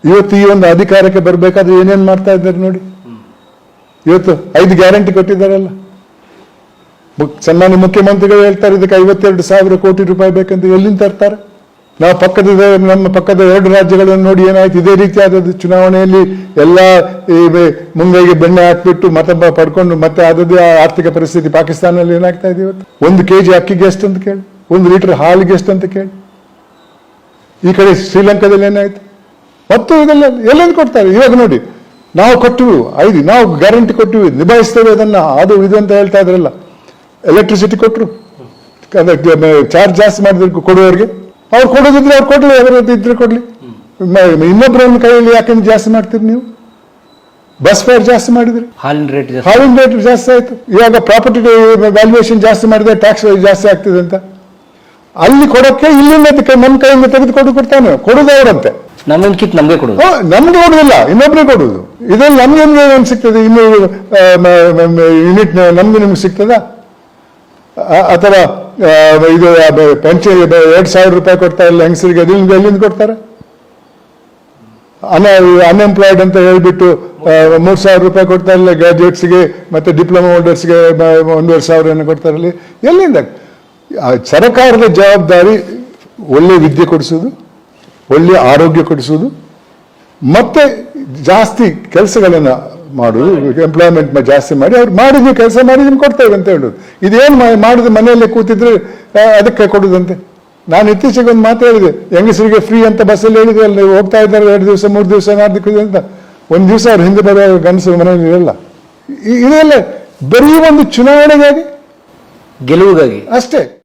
ಇವತ್ತು ಈ ಒಂದು ಅಧಿಕಾರಕ್ಕೆ ಬರಬೇಕಾದ್ರೆ ಏನೇನು ಮಾಡ್ತಾ ಇದ್ದಾರೆ ನೋಡಿ. ಇವತ್ತು 5 ಗ್ಯಾರಂಟಿ ಕೊಟ್ಟಿದ್ದಾರಲ್ಲ. ಸನ್ಮಾನ್ಯ ಮುಖ್ಯಮಂತ್ರಿಗಳು ಹೇಳ್ತಾರೆ ಇದಕ್ಕೆ 52,000 ಕೋಟಿ ರೂಪಾಯಿ ಬೇಕಂತ. ಎಲ್ಲಿಂದ ತರ್ತಾರೆ? ನಾವು ನಮ್ಮ ಪಕ್ಕದ 2 ರಾಜ್ಯಗಳನ್ನು ನೋಡಿ ಏನಾಯ್ತು. ಇದೇ ರೀತಿಯಾದದ್ದು ಚುನಾವಣೆಯಲ್ಲಿ ಎಲ್ಲ ಮುಂಗೈಗೆ ಬೆಣ್ಣೆ ಹಾಕ್ಬಿಟ್ಟು ಮತ ಪಡ್ಕೊಂಡು ಮತ್ತೆ ಆದದ್ದು ಆರ್ಥಿಕ ಪರಿಸ್ಥಿತಿ. ಪಾಕಿಸ್ತಾನದಲ್ಲಿ ಏನಾಗ್ತಾ ಇದೆ ಇವತ್ತು? 1 kg ಅಕ್ಕಿಗೆ ಎಷ್ಟು ಅಂತ ಕೇಳಿ, 1 ಲೀಟರ್ ಹಾಲಿಗೆ ಎಷ್ಟು ಅಂತ ಕೇಳಿ. ಈ ಕಡೆ ಶ್ರೀಲಂಕಾದಲ್ಲಿ ಏನಾಯ್ತು? ಮತ್ತು ಇದೆಲ್ಲ ಎಲ್ಲೆಂದು ಕೊಡ್ತಾರೆ. ಇವಾಗ ನೋಡಿ, ನಾವು ಕೊಟ್ಟಿವಿ ನಾವು ಗ್ಯಾರಂಟಿ ಕೊಟ್ಟಿವಿ, ನಿಭಾಯಿಸ್ತೇವೆ ಅದನ್ನ, ಅದು ಇದು ಅಂತ ಹೇಳ್ತಾ ಇದ್ರಲ್ಲ. ಎಲೆಕ್ಟ್ರಿಸಿಟಿ ಕೊಟ್ಟರು, ಚಾರ್ಜ್ ಜಾಸ್ತಿ ಮಾಡಿದ್ರು ಕೊಡುವವರಿಗೆ. ಅವ್ರು ಕೊಡೋದಿದ್ರೆ ಅವ್ರು ಕೊಡ್ಲಿ, ಅವರದ್ದು ಇದ್ರೆ ಕೊಡ್ಲಿ. ಇನ್ನೊಬ್ಬರನ್ನ ಕೈಯಲ್ಲಿ ಯಾಕೆ ಜಾಸ್ತಿ ಮಾಡ್ತೀರಿ ನೀವು? ಬಸ್ ಫೇರ್ ಜಾಸ್ತಿ ಮಾಡಿದ್ರಿ, ಹಾಲಿನ ರೇಟ್ ಜಾಸ್ತಿ ಆಯ್ತು. ಇವಾಗ ಪ್ರಾಪರ್ಟಿ ವ್ಯಾಲ್ಯೂಯೇಷನ್ ಜಾಸ್ತಿ ಮಾಡಿದ್ರೆ ಟ್ಯಾಕ್ಸ್ ಜಾಸ್ತಿ ಆಗ್ತದೆ ಅಂತ. ಅಲ್ಲಿ ಕೊಡೋಕ್ಕೆ ಇಲ್ಲಿಂದ ನಮ್ಮ ಕೈಯಿಂದ ತೆಗೆದುಕೊಂಡು ಕೊಡ್ತಾನೆ, ಕೊಡುದು ಅವರಂತೆ. ನಮ್ಗೆ ಕೊಡುದು, ನಮ್ಗೆ ಕೊಡುದಿಲ್ಲ, ಇನ್ನೊಬ್ಬರೇ ಕೊಡುದು. ಇದ್ರಲ್ಲಿ ನಮ್ಗೆ ಏನು ಸಿಗ್ತದೆ? 200 ಯೂನಿಟ್ ನಮ್ಗೆ ನಿಮ್ಗೆ ಸಿಗ್ತದ? ಅಥವಾ ಇದು ಪೆನ್ಷನ್ 2,000 ರೂಪಾಯಿ ಕೊಡ್ತಾ ಇಲ್ಲ ಹೆಂಗಸರಿಗೆ, ಎಲ್ಲಿಂದ ಕೊಡ್ತಾರೆ? ಅನ್ಎಂಪ್ಲಾಯ್ಡ್ ಅಂತ ಹೇಳ್ಬಿಟ್ಟು 3,000 ರೂಪಾಯಿ ಕೊಡ್ತಾ ಇಲ್ಲ ಗ್ರಾಜುಯೇಟ್ಸ್ಗೆ, ಮತ್ತೆ ಡಿಪ್ಲೊಮಾ ಹೋಲ್ಡರ್ಸ್ಗೆ 1,500 ಕೊಡ್ತಾರಲ್ಲಿ. ಎಲ್ಲಿಂದ? ಸರ್ಕಾರದ ಜವಾಬ್ದಾರಿ ಒಳ್ಳೆ ವಿದ್ಯೆ ಕೊಡಿಸೋದು, ಒಳ್ಳೆ ಆರೋಗ್ಯ ಕೊಡಿಸೋದು, ಮತ್ತೆ ಜಾಸ್ತಿ ಕೆಲಸಗಳನ್ನು ಮಾಡೋದು, ಎಂಪ್ಲಾಯ್ಮೆಂಟ್ ಜಾಸ್ತಿ ಮಾಡಿ ಅವ್ರು ಮಾಡಿದ್ವಿ ಕೆಲಸ ಮಾಡಿ ನಿಮ್ಗೆ ಕೊಡ್ತೇವೆ ಅಂತ ಹೇಳೋದು. ಇದೇನು ಮಾಡಿದ ಮನೆಯಲ್ಲೇ ಕೂತಿದ್ರೆ ಅದಕ್ಕೆ ಕೊಡೋದಂತೆ. ನಾನು ಇತ್ತೀಚೆಗೆ ಒಂದು ಮಾತು ಹೇಳಿದೆ, ಹೆಂಗಸರಿಗೆ ಫ್ರೀ ಅಂತ ಬಸ್ಸಲ್ಲಿ ಹೇಳಿದ್ರೆ ಅಲ್ಲಿ ಹೋಗ್ತಾ ಇದ್ದಾರೆ 2 ದಿವಸ 3 ದಿವಸ 4 ದಿವಸ ಅಂತ. 1 ದಿವಸ ಅವ್ರು ಹಿಂದೆ ಬರೋ ಗಂಡಸರು ಮನೆಯಲ್ಲಿ ಇರಲ್ಲ. ಇದೆಲ್ಲ ಬರೀ ಒಂದು ಚುನಾವಣೆಗಾಗಿ, ಗೆಲುವಿಗಾಗಿ ಅಷ್ಟೇ.